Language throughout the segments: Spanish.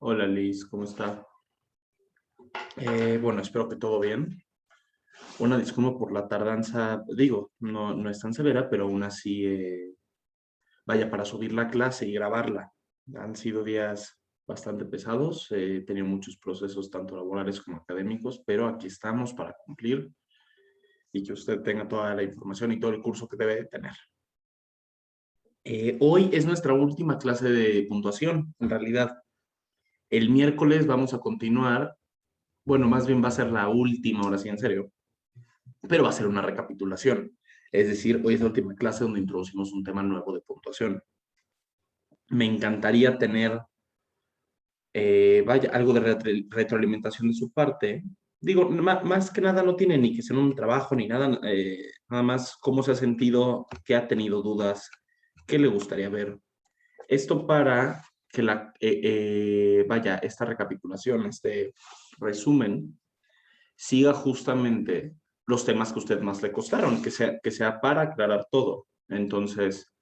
Hola Liz, ¿cómo está? Bueno, espero que todo bien. Una disculpa por la tardanza, digo, no es tan severa, pero aún así, vaya, para subir la clase y grabarla. Han sido días bastante pesados, he tenido muchos procesos, tanto laborales como académicos, pero aquí estamos para cumplir y que usted tenga toda la información y todo el curso que debe de tener. Hoy es nuestra última clase de puntuación, en realidad. El miércoles vamos a continuar, bueno, más bien va a ser la última, ahora sí, en serio, pero va a ser una recapitulación. Es decir, hoy es la última clase donde introducimos un tema nuevo de puntuación. Me encantaría tener, vaya, algo de retroalimentación de su parte. Digo, más que nada no tiene ni que ser un trabajo ni nada, nada más cómo se ha sentido, qué ha tenido dudas, qué le gustaría ver. Esto para que vaya, esta recapitulación, este resumen, siga justamente los temas que a usted más le costaron, que sea para aclarar todo. Entonces,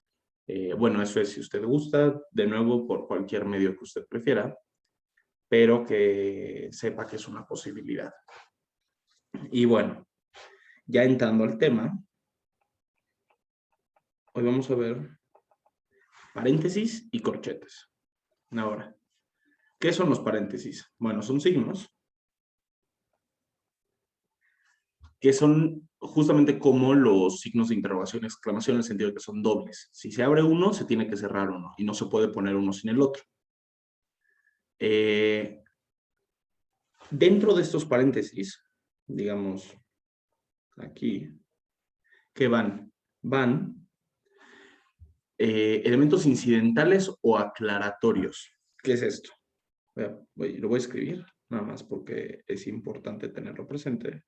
bueno, eso es si usted gusta, de nuevo, por cualquier medio que usted prefiera, pero que sepa que es una posibilidad. Y bueno, ya entrando al tema, hoy vamos a ver paréntesis y corchetes. Ahora, ¿qué son los paréntesis? Bueno, son signos que son justamente como los signos de interrogación, exclamación, en el sentido de que son dobles. Si se abre uno, se tiene que cerrar uno y no se puede poner uno sin el otro. Eh, Dentro de estos paréntesis, digamos aquí, ¿qué van? Van elementos incidentales o aclaratorios. ¿Qué es esto? Lo voy a escribir, nada más porque es importante tenerlo presente.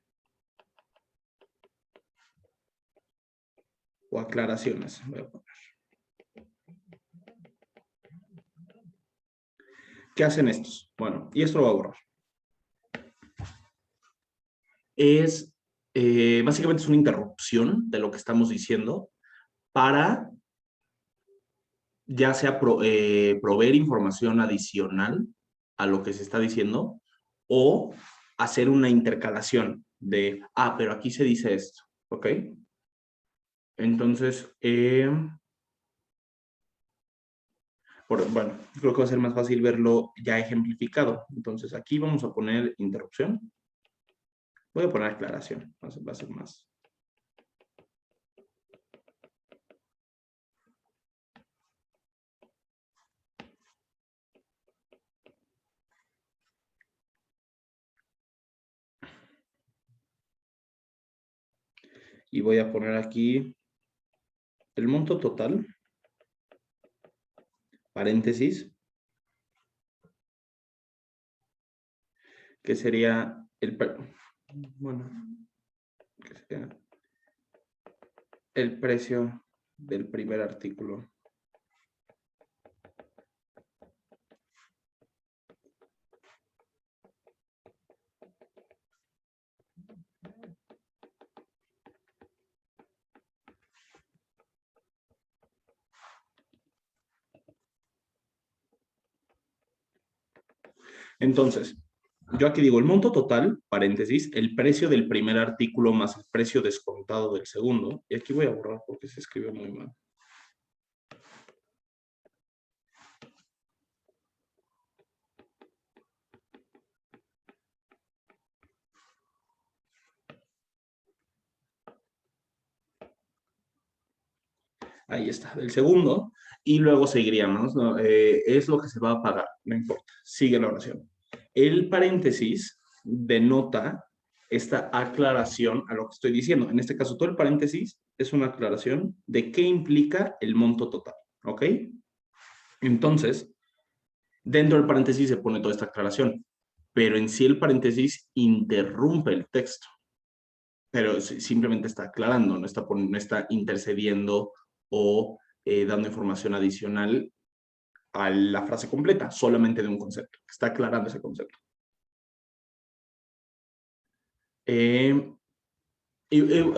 O aclaraciones, voy a poner. ¿Qué hacen estos? Bueno, y esto lo voy a borrar. Básicamente es una interrupción de lo que estamos diciendo para ya sea proveer información adicional a lo que se está diciendo o hacer una intercalación de, pero aquí se dice esto, ¿ok? Entonces, bueno, creo que va a ser más fácil verlo ya ejemplificado. Entonces, aquí vamos a poner interrupción. Voy a poner aclaración, va a ser más. Y voy a poner aquí el monto total, paréntesis, que sería bueno, que sería el precio del primer artículo. Entonces, yo aquí digo el monto total, paréntesis, el precio del primer artículo más el precio descontado del segundo. Y aquí voy a borrar porque se escribe muy mal. Ahí está, el segundo. Y luego seguiríamos, ¿no? Es lo que se va a pagar, no importa. Sigue la oración. El paréntesis denota esta aclaración a lo que estoy diciendo. En este caso, todo el paréntesis es una aclaración de qué implica el monto total, ¿ok? Entonces, dentro del paréntesis se pone toda esta aclaración, pero en sí el paréntesis interrumpe el texto, pero simplemente está aclarando, no está intercediendo o dando información adicional a la frase completa, solamente de un concepto. Está aclarando ese concepto. Eh,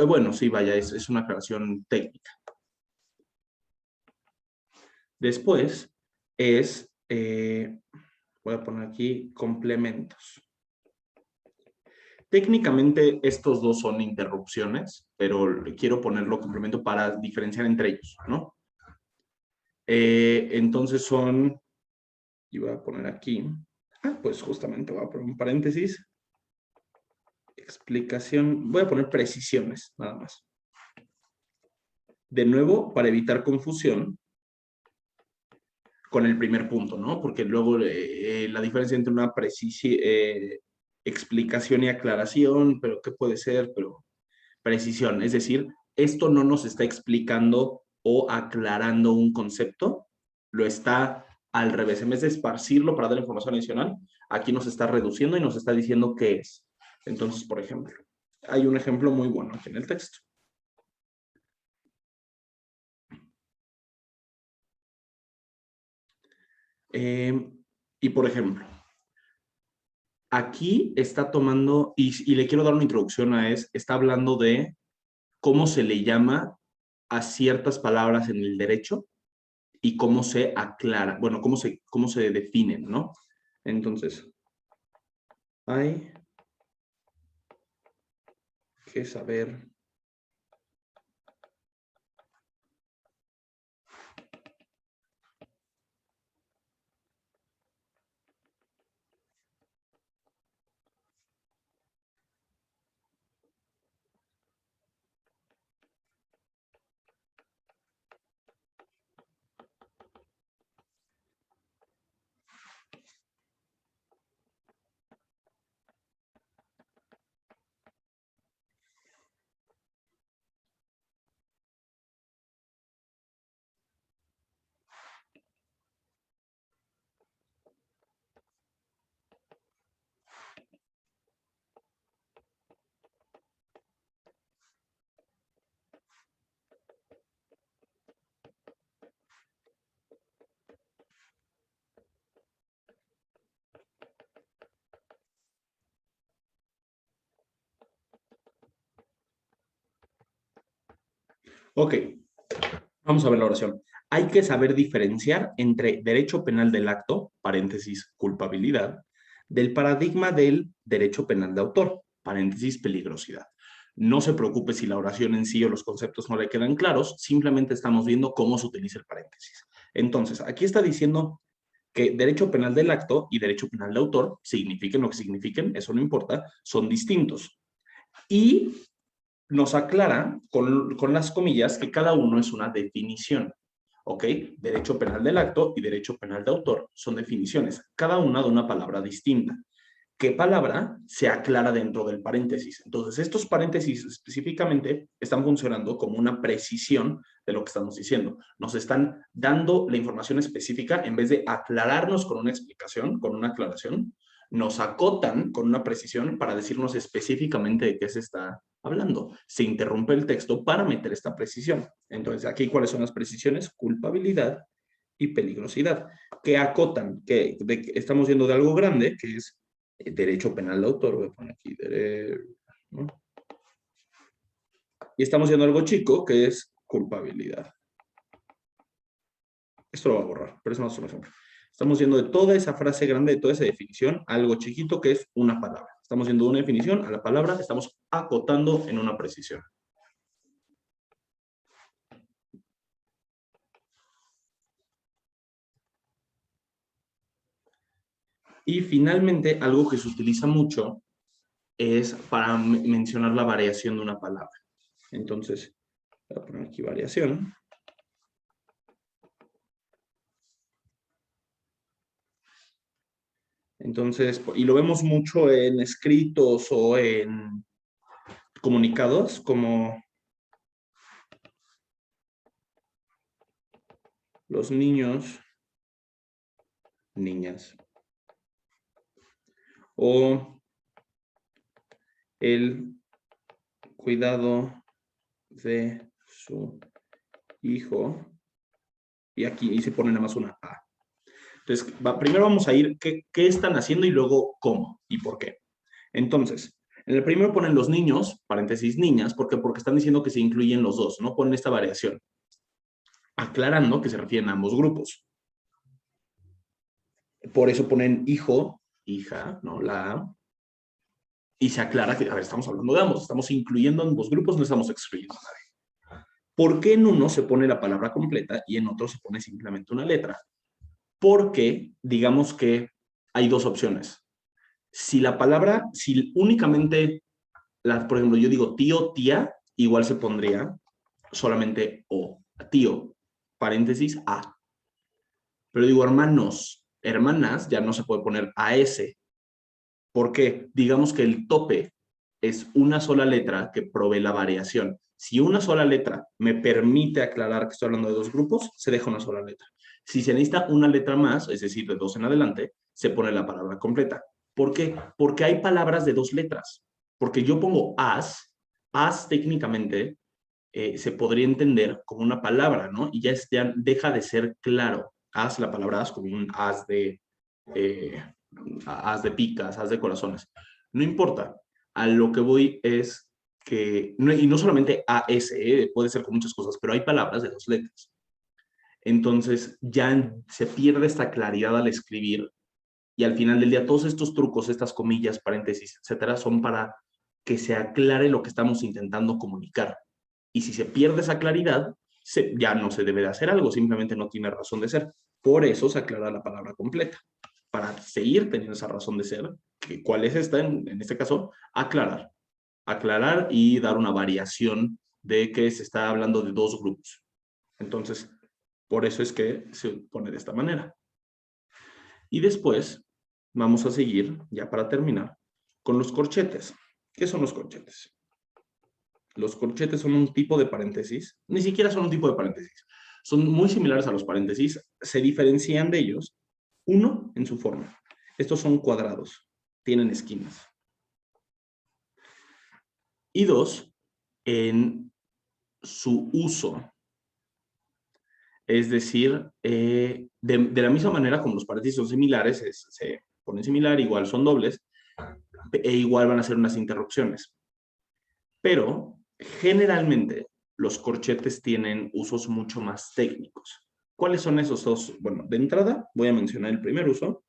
bueno, sí, vaya, es una aclaración técnica. Después es Voy a poner aquí complementos. Técnicamente estos dos son interrupciones, pero quiero ponerlo complemento para diferenciar entre ellos, ¿no? Entonces son, y voy a poner aquí, pues justamente voy a poner un paréntesis, explicación, voy a poner precisiones, nada más. De nuevo, para evitar confusión con el primer punto, ¿no? Porque luego la diferencia entre una explicación y aclaración, pero ¿qué puede ser? Pero precisión, es decir, esto no nos está explicando o aclarando un concepto, lo está al revés. En vez de esparcirlo para dar información adicional, aquí nos está reduciendo y nos está diciendo qué es. Entonces, por ejemplo, hay un ejemplo muy bueno aquí en el texto. Y por ejemplo, aquí está tomando, y le quiero dar una introducción a está hablando de cómo se le llama a ciertas palabras en el derecho y cómo se aclara, bueno, cómo se definen, ¿no? Entonces, hay que saber Ok, vamos a ver la oración. Hay que saber diferenciar entre derecho penal del acto, paréntesis, culpabilidad, del paradigma del derecho penal de autor, paréntesis, peligrosidad. No se preocupe si la oración en sí o los conceptos no le quedan claros, simplemente estamos viendo cómo se utiliza el paréntesis. Entonces, aquí está diciendo que derecho penal del acto y derecho penal de autor, signifiquen lo que signifiquen, eso no importa, son distintos. Y nos aclara con las comillas que cada uno es una definición. ¿Ok? Derecho penal del acto y derecho penal de autor son definiciones, cada una de una palabra distinta. ¿Qué palabra se aclara dentro del paréntesis? Entonces, estos paréntesis específicamente están funcionando como una precisión de lo que estamos diciendo. Nos están dando la información específica en vez de aclararnos con una explicación, con una aclaración, nos acotan con una precisión para decirnos específicamente de qué se está hablando. Se interrumpe el texto para meter esta precisión. Entonces, aquí, ¿cuáles son las precisiones? Culpabilidad y peligrosidad, que acotan, que estamos viendo de algo grande, que es derecho penal de autor, voy a poner aquí, ¿no? Y estamos viendo algo chico, que es culpabilidad. Esto lo voy a borrar, pero eso no es un ejemplo. Estamos yendo de toda esa frase grande, de toda esa definición, a algo chiquito que es una palabra. Estamos yendo de una definición a la palabra, estamos acotando en una precisión. Y finalmente, algo que se utiliza mucho es para mencionar la variación de una palabra. Entonces, voy a poner aquí variación. Entonces, y lo vemos mucho en escritos o en comunicados, como los niños, niñas, o el cuidado de su hijo, y aquí se pone nada más una A. Entonces, primero vamos a ir qué están haciendo y luego cómo y por qué. Entonces, en el primero ponen los niños, paréntesis niñas, porque están diciendo que se incluyen los dos, ¿no? Ponen esta variación, aclarando que se refieren a ambos grupos. Por eso ponen hijo, hija, ¿no? La A. Y se aclara que, a ver, estamos hablando de ambos, estamos incluyendo ambos grupos, no estamos excluyendo a nadie. ¿Por qué en uno se pone la palabra completa y en otro se pone simplemente una letra? Porque, digamos que hay dos opciones. Si la palabra, si únicamente, por ejemplo, yo digo tío, tía, igual se pondría solamente O. Tío, paréntesis, A. Pero digo hermanos, hermanas, ya no se puede poner AS. ¿Por qué? Digamos que el tope es una sola letra que provee la variación. Si una sola letra me permite aclarar que estoy hablando de dos grupos, se deja una sola letra. Si se necesita una letra más, es decir, de dos en adelante, se pone la palabra completa. ¿Por qué? Porque hay palabras de dos letras. Porque yo pongo as técnicamente se podría entender como una palabra, ¿no? Y ya deja de ser claro. As, la palabra as, como un eh, as de picas, as de corazones. No importa. A lo que voy es que, y no solamente AS, puede ser con muchas cosas, pero hay palabras de dos letras. Entonces ya se pierde esta claridad al escribir y al final del día todos estos trucos, estas comillas, paréntesis, etcétera, son para que se aclare lo que estamos intentando comunicar. Y si se pierde esa claridad, ya no se debe de hacer algo, simplemente no tiene razón de ser. Por eso se aclara la palabra completa, para seguir teniendo esa razón de ser, que cuál es esta, en este caso, aclarar. Aclarar y dar una variación de que se está hablando de dos grupos. Entonces, por eso es que se pone de esta manera. Y después vamos a seguir, ya para terminar, con los corchetes. ¿Qué son los corchetes? Los corchetes son un tipo de paréntesis, ni siquiera son un tipo de paréntesis, son muy similares a los paréntesis, se diferencian de ellos, uno, en su forma. Estos son cuadrados, tienen esquinas. Y dos, en su uso. Es decir, de la misma manera como los paréntesis son similares, se ponen similar, igual son dobles, e igual van a ser unas interrupciones. Pero generalmente los corchetes tienen usos mucho más técnicos. ¿Cuáles son esos dos? Bueno, de entrada voy a mencionar el primer uso,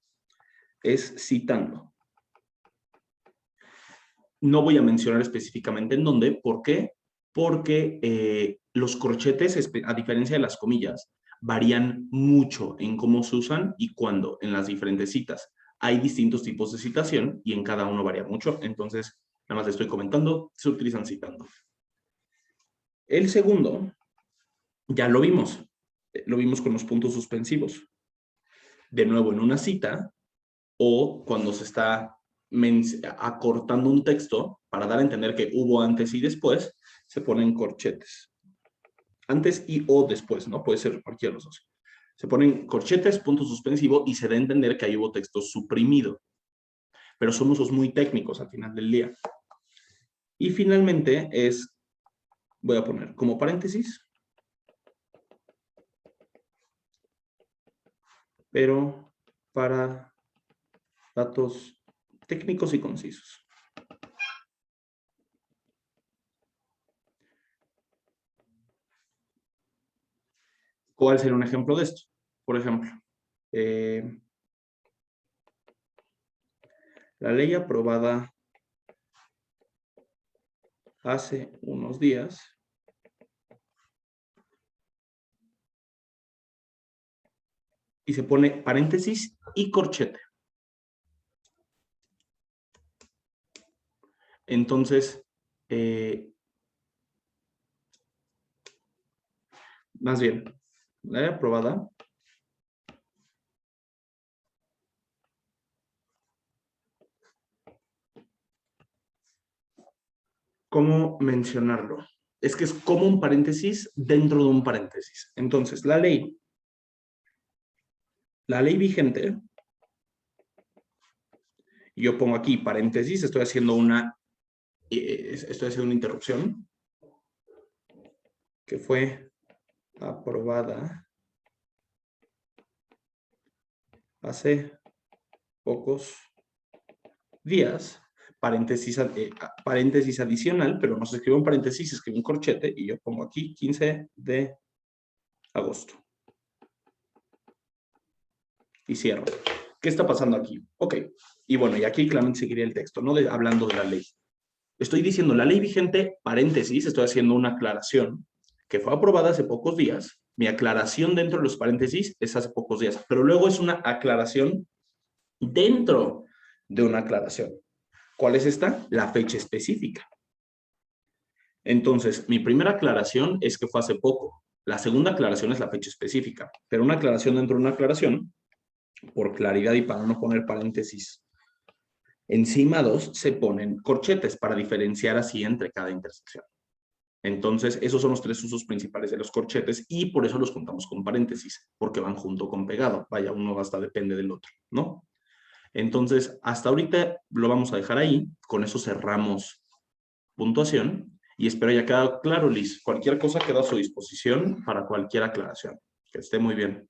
es citando. No voy a mencionar específicamente en dónde, ¿por qué? Porque los corchetes, a diferencia de las comillas, varían mucho en cómo se usan y cuándo en las diferentes citas. Hay distintos tipos de citación y en cada uno varía mucho, entonces nada más le estoy comentando, se utilizan citando. El segundo, ya lo vimos con los puntos suspensivos. De nuevo en una cita o cuando se está acortando un texto para dar a entender que hubo antes y después, se ponen corchetes. Antes y o después, ¿no? Puede ser cualquiera de los dos. Se ponen corchetes, punto suspensivo y se da a entender que ahí hubo texto suprimido. Pero son usos muy técnicos al final del día. Y finalmente voy a poner como paréntesis, pero para datos técnicos y concisos. ¿Cuál sería un ejemplo de esto? Por ejemplo, la ley aprobada hace unos días y se pone paréntesis y corchete. Entonces, más bien, la ley aprobada ¿cómo mencionarlo? Es que es como un paréntesis dentro de un paréntesis. Entonces, la ley vigente, yo pongo aquí paréntesis, estoy haciendo una interrupción, que fue aprobada hace pocos días, paréntesis adicional, pero no se escribe un paréntesis, se escribe un corchete y yo pongo aquí 15 de agosto. Y cierro. ¿Qué está pasando aquí? Ok, y bueno, y aquí claramente seguiría el texto, ¿no? Hablando de la ley. Estoy diciendo la ley vigente, paréntesis, estoy haciendo una aclaración que fue aprobada hace pocos días. Mi aclaración dentro de los paréntesis es hace pocos días, pero luego es una aclaración dentro de una aclaración. ¿Cuál es esta? La fecha específica. Entonces, mi primera aclaración es que fue hace poco. La segunda aclaración es la fecha específica, pero una aclaración dentro de una aclaración, por claridad y para no poner paréntesis encimados, se ponen corchetes para diferenciar así entre cada intersección. Entonces, esos son los tres usos principales de los corchetes y por eso los juntamos con paréntesis, porque van junto con pegado. Vaya, uno hasta depende del otro, ¿no? Entonces, hasta ahorita lo vamos a dejar ahí. Con eso cerramos puntuación y espero haya quedado claro, Liz. Cualquier cosa queda a su disposición para cualquier aclaración. Que esté muy bien.